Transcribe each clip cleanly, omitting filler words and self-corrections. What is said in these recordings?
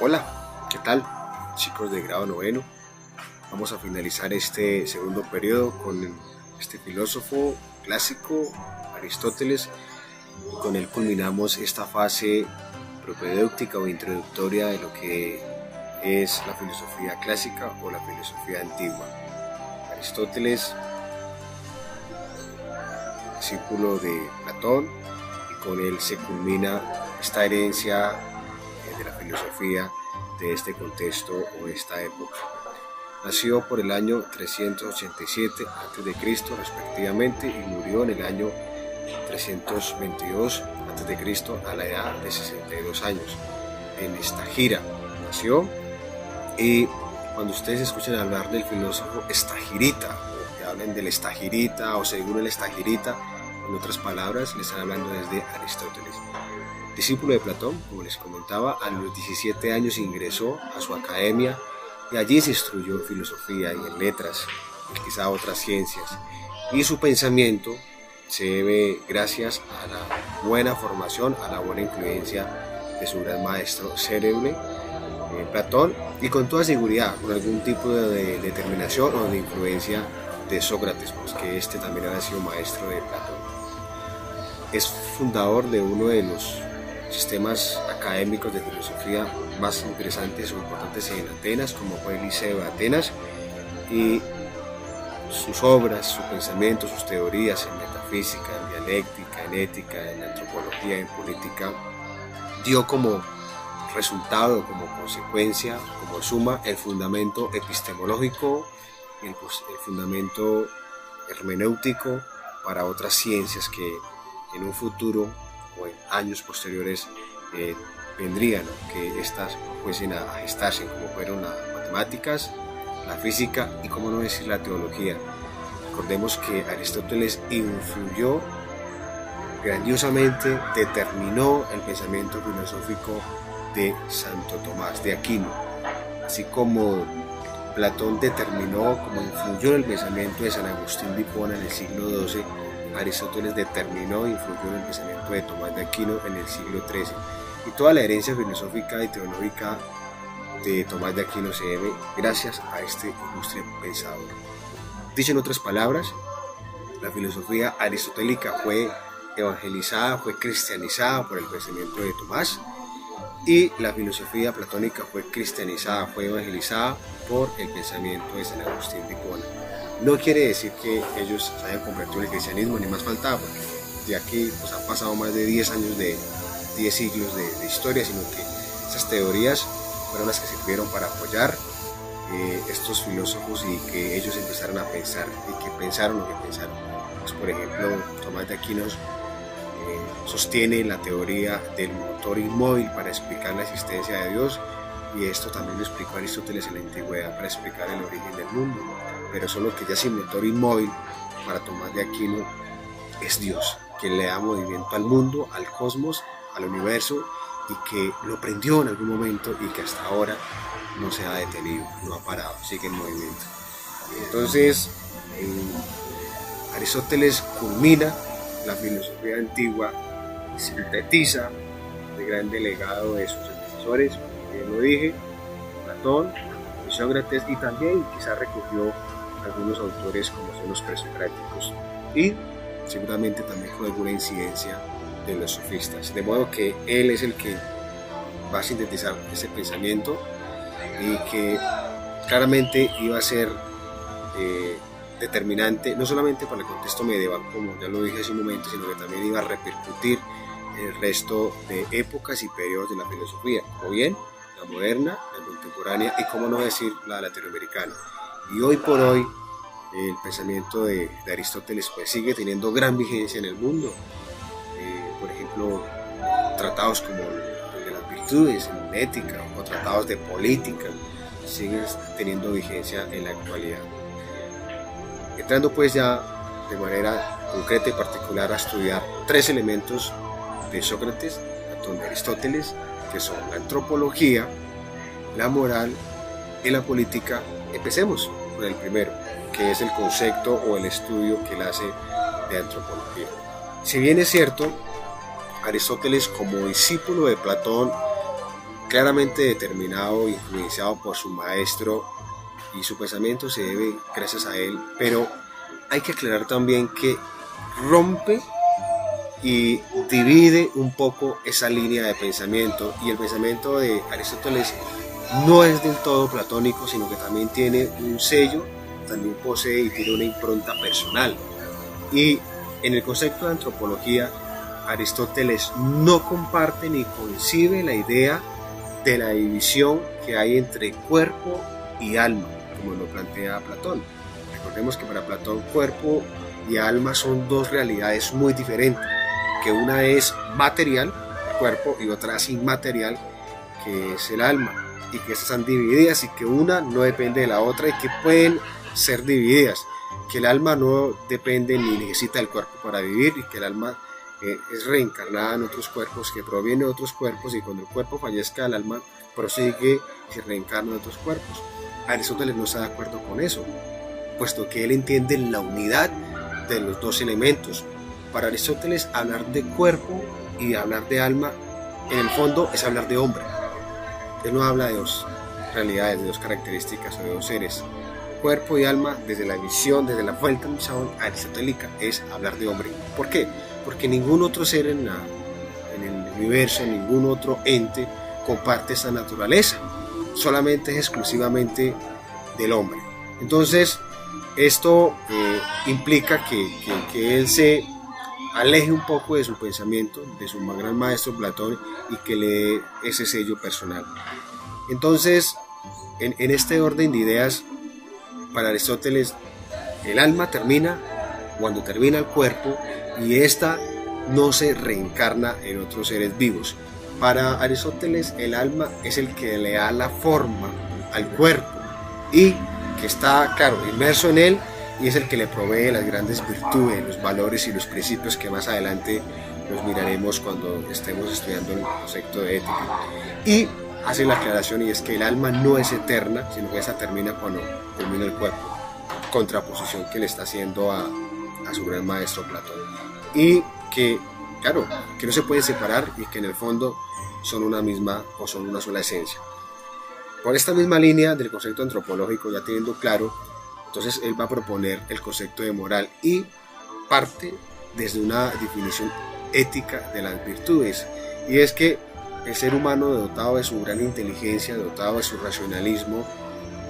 Hola, ¿qué tal? Chicos de grado noveno, vamos a finalizar este segundo periodo con este filósofo clásico, Aristóteles, con él culminamos esta fase propedéutica o introductoria de lo que es la filosofía clásica o la filosofía antigua. Aristóteles, discípulo de Platón, y con él se culmina esta herencia de la filosofía de este contexto o esta época. Nació por el año 387 a.C. respectivamente y murió en el año 322 a.C. a la edad de 62 años. En Estagira nació, y cuando ustedes escuchan hablar del filósofo estagirita, o que hablen del estagirita o según el estagirita, en otras palabras, le están hablando desde Aristóteles. Discípulo de Platón, como les comentaba, a los 17 años ingresó a su academia y allí se instruyó en filosofía y en letras, y quizá otras ciencias. Y su pensamiento se debe gracias a la buena formación, a la buena influencia de su gran maestro célebre, Platón, y con toda seguridad, con algún tipo de determinación o de influencia de Sócrates, pues que este también había sido maestro de Platón. Es fundador de uno de los sistemas académicos de filosofía más interesantes o importantes en Atenas, como fue el Liceo de Atenas, y sus obras, su pensamiento, sus teorías en metafísica, en dialéctica, en ética, en antropología, en política, dio como resultado, como consecuencia, como suma, el fundamento epistemológico, el fundamento hermenéutico para otras ciencias que en un futuro o en años posteriores vendrían, que estas fuesen a gestarse, como fueron las matemáticas, la física y, cómo no decir, la teología. Recordemos que Aristóteles influyó grandiosamente, determinó el pensamiento filosófico de Santo Tomás de Aquino, así como Platón determinó, como influyó en el pensamiento de San Agustín de Hipona en el siglo XII, Aristóteles determinó e influyó en el pensamiento de Tomás de Aquino en el siglo XIII. Y toda la herencia filosófica y teológica de Tomás de Aquino se debe gracias a este ilustre pensador. Dicho en otras palabras, la filosofía aristotélica fue evangelizada, fue cristianizada por el pensamiento de Tomás, y la filosofía platónica fue cristianizada, fue evangelizada por el pensamiento de San Agustín de Hipona. No quiere decir que ellos se hayan convertido en el cristianismo, ni más faltaba, porque de aquí pues, han pasado más de 10 años, de 10 siglos de historia, sino que esas teorías fueron las que sirvieron para apoyar estos filósofos y que ellos empezaron a pensar y que pensaron lo que pensaron. Pues, por ejemplo, Tomás de Aquino sostiene la teoría del motor inmóvil para explicar la existencia de Dios, y esto también lo explicó Aristóteles en la antigüedad para explicar el origen del mundo, pero solo que ya sin motor inmóvil, para Tomás de Aquino es Dios, quien le da movimiento al mundo, al cosmos, al universo, y que lo prendió en algún momento y que hasta ahora no se ha detenido, no ha parado, sigue en movimiento. Entonces, Aristóteles culmina la filosofía antigua, sintetiza el gran legado de sus antecesores, como lo dije, Platón y Sócrates, y también quizá recogió algunos autores como son los presocráticos, y seguramente también con alguna incidencia de los sofistas, de modo que él es el que va a sintetizar ese pensamiento y que claramente iba a ser determinante no solamente para el contexto medieval, como ya lo dije hace un momento, sino que también iba a repercutir en el resto de épocas y periodos de la filosofía, o bien la moderna, la contemporánea y, cómo no decir, la latinoamericana. Y hoy por hoy el pensamiento de Aristóteles pues sigue teniendo gran vigencia en el mundo. Por ejemplo, tratados como el de las virtudes en ética o tratados de política siguen teniendo vigencia en la actualidad. Entrando pues ya de manera concreta y particular a estudiar tres elementos de Sócrates, de Aristóteles, que son la antropología, la moral y la política. Empecemos con el primero, que es el concepto o el estudio que él hace de antropología. Si bien es cierto, Aristóteles, como discípulo de Platón, claramente determinado, influenciado por su maestro, y su pensamiento se debe gracias a él, pero hay que aclarar también que rompe y divide un poco esa línea de pensamiento, y el pensamiento de Aristóteles no es del todo platónico, sino que también tiene un sello, también posee y tiene una impronta personal. Y en el concepto de antropología, Aristóteles no comparte ni concibe la idea de la división que hay entre cuerpo y alma, como lo plantea Platón. Recordemos que para Platón cuerpo y alma son dos realidades muy diferentes, que una es material, el cuerpo, y otra es inmaterial, que es el alma, y que están divididas y que una no depende de la otra y que pueden ser divididas, que el alma no depende ni necesita del cuerpo para vivir, y que el alma es reencarnada en otros cuerpos, que proviene de otros cuerpos, y cuando el cuerpo fallezca el alma prosigue y se reencarna en otros cuerpos. Aristóteles no está de acuerdo con eso, puesto que él entiende la unidad de los dos elementos. Para Aristóteles, hablar de cuerpo y hablar de alma en el fondo es hablar de hombre. Él no habla de dos realidades, de dos características o de dos seres. Cuerpo y alma, desde la visión, desde la vuelta aristotélica, es hablar de hombre. ¿Por qué? Porque ningún otro ser en el universo, ningún otro ente comparte esa naturaleza. Solamente es exclusivamente del hombre. Entonces, esto implica que él se aleje un poco de su pensamiento, de su gran maestro Platón, y que le dé ese sello personal. Entonces, en este orden de ideas, para Aristóteles, el alma termina cuando termina el cuerpo, y ésta no se reencarna en otros seres vivos. Para Aristóteles, el alma es el que le da la forma al cuerpo y que está, claro, inmerso en él, y es el que le provee las grandes virtudes, los valores y los principios que más adelante los miraremos cuando estemos estudiando el concepto de ética. Y hace la aclaración, y es que el alma no es eterna, sino que esa termina cuando termina el cuerpo, contraposición que le está haciendo a su gran maestro Platón. Y que, claro, que no se pueden separar y que en el fondo son una misma o son una sola esencia. Por esta misma línea del concepto antropológico, ya teniendo claro, entonces él va a proponer el concepto de moral y parte desde una definición ética de las virtudes, y es que el ser humano, dotado de su gran inteligencia, dotado de su racionalismo,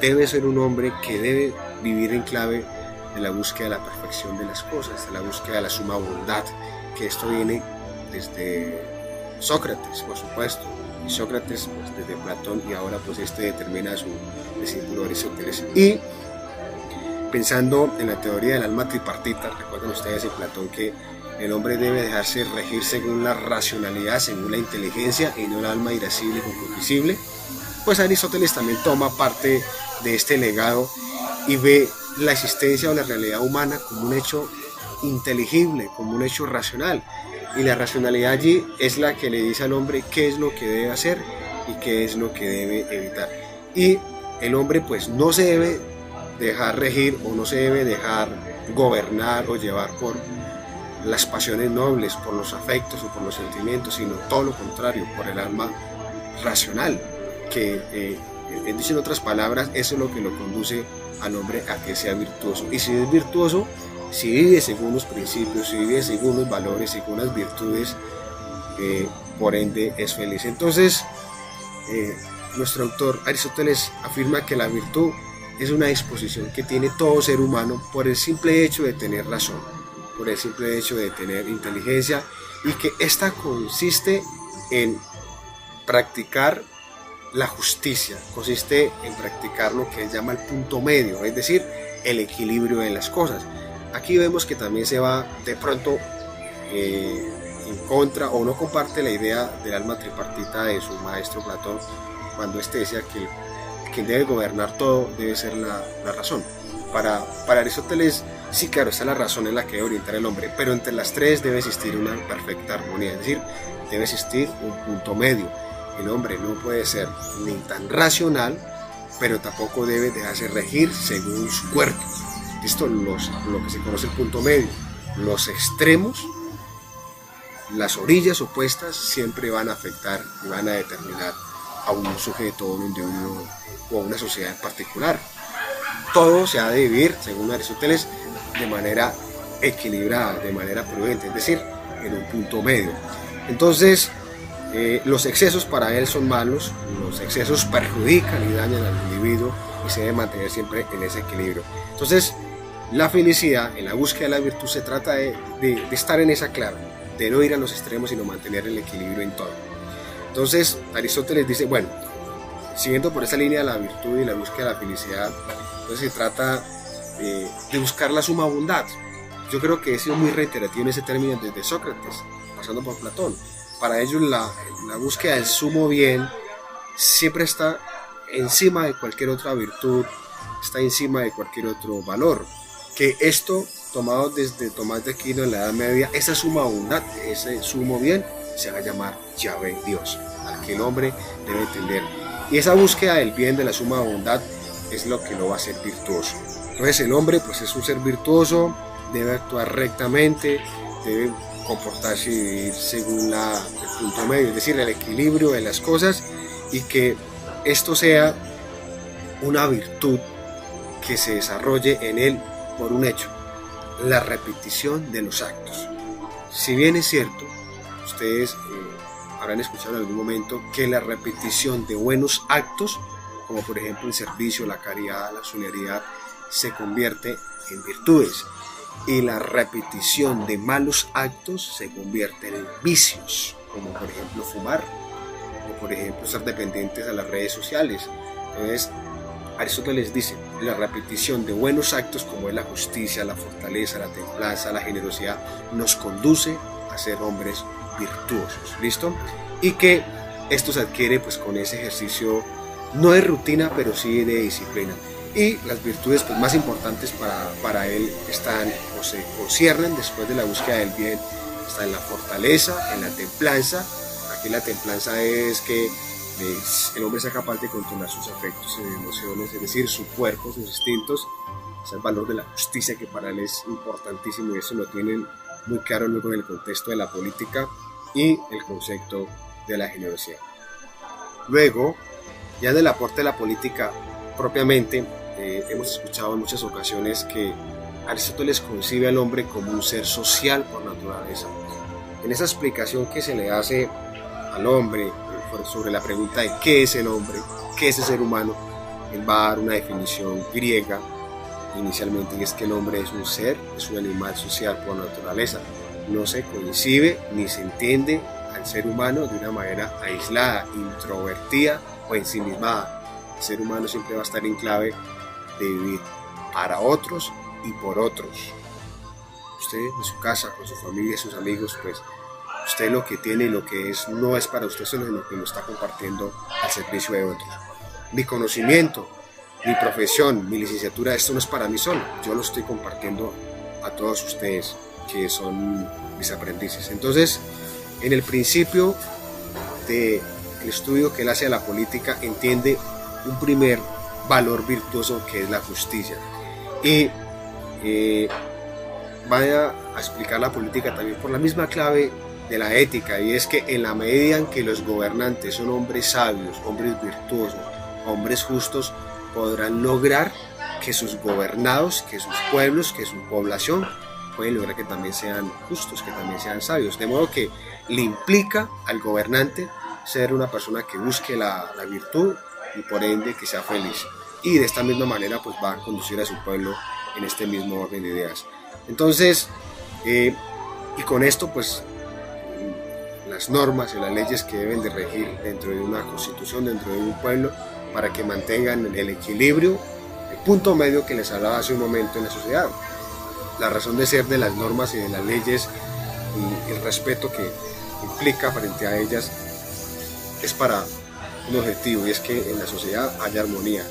debe ser un hombre que debe vivir en clave de la búsqueda de la perfección de las cosas, de la búsqueda de la suma bondad, que esto viene desde Sócrates, por supuesto, y Sócrates pues, desde Platón, y ahora pues determina su discípulo Aristóteles. Y pensando en la teoría del alma tripartita, recuerden ustedes en Platón que el hombre debe dejarse regir según la racionalidad, según la inteligencia, y no el alma irascible y concupiscible. Pues Aristóteles también toma parte de este legado y ve la existencia o la realidad humana como un hecho inteligible, como un hecho racional, y la racionalidad allí es la que le dice al hombre qué es lo que debe hacer y qué es lo que debe evitar. Y el hombre pues no se debe dejar regir o no se debe dejar gobernar o llevar por las pasiones nobles, por los afectos o por los sentimientos, sino todo lo contrario, por el alma racional, que dicho en otras palabras, eso es lo que lo conduce al hombre a que sea virtuoso. Y si es virtuoso, si vive según los principios, si vive según los valores, según las virtudes, por ende es feliz. Entonces, nuestro autor Aristóteles afirma que la virtud es una disposición que tiene todo ser humano por el simple hecho de tener razón, por el simple hecho de tener inteligencia, y que esta consiste en practicar la justicia, consiste en practicar lo que él llama el punto medio, es decir, el equilibrio de las cosas. Aquí vemos que también se va de pronto en contra o no comparte la idea del alma tripartita de su maestro Platón, cuando éste decía que quien debe gobernar todo debe ser la razón. Para Aristóteles, sí, claro, está la razón en la que debe orientar el hombre, pero entre las tres debe existir una perfecta armonía, es decir, debe existir un punto medio. El hombre no puede ser ni tan racional, pero tampoco debe dejarse regir según su cuerpo. Esto lo que se conoce el punto medio. Los extremos, las orillas opuestas, siempre van a afectar y van a determinar a un sujeto o a un individuo o a una sociedad en particular. Todo se ha de vivir, según Aristóteles, de manera equilibrada, de manera prudente, es decir, en un punto medio. Entonces, los excesos para él son malos, los excesos perjudican y dañan al individuo y se debe mantener siempre en ese equilibrio. Entonces, la felicidad, en la búsqueda de la virtud, se trata de estar en esa clave, de no ir a los extremos, sino mantener el equilibrio en todo. Entonces, Aristóteles dice, bueno, siguiendo por esa línea de la virtud y la búsqueda de la felicidad, entonces se trata de buscar la suma bondad. Yo creo que he sido muy reiterativo en ese término desde Sócrates, pasando por Platón. Para ellos la búsqueda del sumo bien siempre está encima de cualquier otra virtud, está encima de cualquier otro valor. Que esto, tomado desde Tomás de Aquino en la Edad Media, esa suma bondad, ese sumo bien, se va a llamar Yahvé, Dios, al que el hombre debe entender. Y esa búsqueda del bien, de la suma bondad, es lo que lo va a hacer virtuoso. Entonces el hombre pues es un ser virtuoso, debe actuar rectamente, debe comportarse y vivir según el punto medio, es decir, el equilibrio de las cosas, y que esto sea una virtud que se desarrolle en él por un hecho, la repetición de los actos. Si bien es cierto, ustedes habrán escuchado en algún momento que la repetición de buenos actos, como por ejemplo el servicio, la caridad, la solidaridad, se convierte en virtudes, y la repetición de malos actos se convierte en vicios, como por ejemplo fumar, o por ejemplo estar dependientes a las redes sociales. Entonces Aristóteles dice, la repetición de buenos actos como es la justicia, la fortaleza, la templanza, la generosidad, nos conduce a ser hombres virtuosos, ¿listo? Y que esto se adquiere pues con ese ejercicio, no de rutina, pero sí de disciplina. Y las virtudes pues, más importantes para él están o se conciernen después de la búsqueda del bien, está en la fortaleza, en la templanza. Aquí la templanza es que el hombre sea capaz de controlar sus afectos y emociones, es decir, su cuerpo, sus instintos. Es el valor de la justicia, que para él es importantísimo, y eso lo tienen muy claro luego en el contexto de la política y el concepto de la generosidad. Luego, ya en el aporte de la política propiamente, hemos escuchado en muchas ocasiones que Aristóteles concibe al hombre como un ser social por naturaleza. En esa explicación que se le hace al hombre sobre la pregunta de qué es el hombre, qué es el ser humano, él va a dar una definición griega inicialmente, y es que el hombre es un ser, es un animal social por naturaleza. No se concibe ni se entiende al ser humano de una manera aislada, introvertida o ensimismada. El ser humano siempre va a estar en clave de vivir para otros y por otros. Usted en su casa, con su familia, sus amigos, pues usted lo que tiene y lo que es no es para usted solo, sino que lo está compartiendo al servicio de otros. Mi conocimiento, mi profesión, mi licenciatura, esto no es para mí solo, yo lo estoy compartiendo a todos ustedes que son mis aprendices. Entonces, en el principio del estudio que él hace a la política, entiende un primer valor virtuoso que es la justicia, y vaya a explicar la política también por la misma clave de la ética, y es que en la medida en que los gobernantes son hombres sabios, hombres virtuosos, hombres justos, podrán lograr que sus gobernados, que sus pueblos, que su población pueden lograr que también sean justos, que también sean sabios, de modo que le implica al gobernante ser una persona que busque la virtud y por ende que sea feliz, y de esta misma manera pues va a conducir a su pueblo en este mismo orden de ideas. Entonces, y con esto pues las normas y las leyes que deben de regir dentro de una constitución, dentro de un pueblo, para que mantengan el equilibrio, el punto medio que les hablaba hace un momento en la sociedad. La razón de ser de las normas y de las leyes y el respeto que implica frente a ellas es para un objetivo, y es que en la sociedad haya armonía,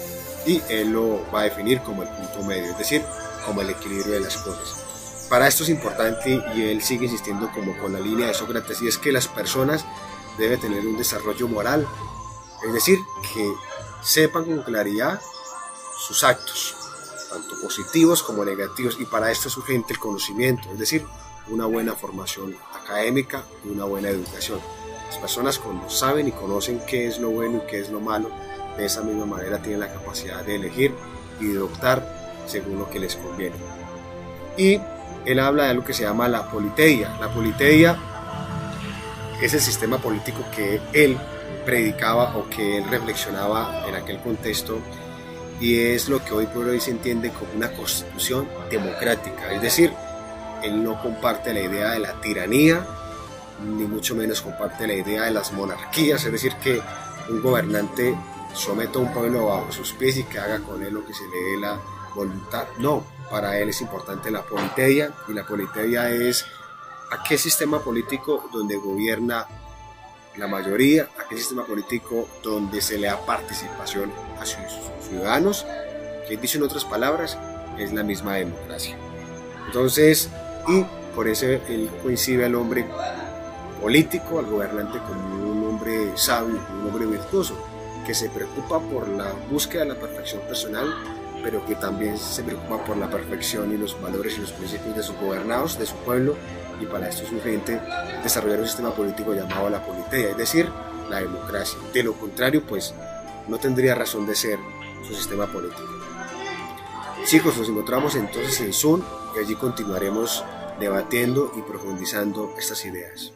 y él lo va a definir como el punto medio, es decir, como el equilibrio de las cosas. Para esto es importante, y él sigue insistiendo como con la línea de Sócrates, y es que las personas deben tener un desarrollo moral, es decir, que sepan con claridad sus actos, tanto positivos como negativos, y para esto es urgente el conocimiento, es decir, una buena formación académica y una buena educación. Las personas cuando saben y conocen qué es lo bueno y qué es lo malo, de esa misma manera tienen la capacidad de elegir y de optar según lo que les conviene. Y él habla de algo que se llama la politeia. La politeia es el sistema político que él predicaba o que él reflexionaba en aquel contexto, y es lo que hoy por hoy se entiende como una constitución democrática. Es decir, él no comparte la idea de la tiranía, ni mucho menos comparte la idea de las monarquías, es decir, que un gobernante someta a un pueblo bajo sus pies y que haga con él lo que se le dé la voluntad. No, para él es importante la politeia, y la politeia es aquel sistema político donde gobierna la mayoría, aquel sistema político donde se le da participación a sus ciudadanos, que dicho en otras palabras es la misma democracia. Entonces, y por eso él concibe al hombre político, al gobernante, como un hombre sabio, como un hombre virtuoso, que se preocupa por la búsqueda de la perfección personal, pero que también se preocupa por la perfección y los valores y los principios de sus gobernados, de su pueblo, y para esto es urgente desarrollar un sistema político llamado la politeia, es decir, la democracia. De lo contrario, pues no tendría razón de ser su sistema político. Chicos, nos encontramos entonces en Zoom y allí continuaremos debatiendo y profundizando estas ideas.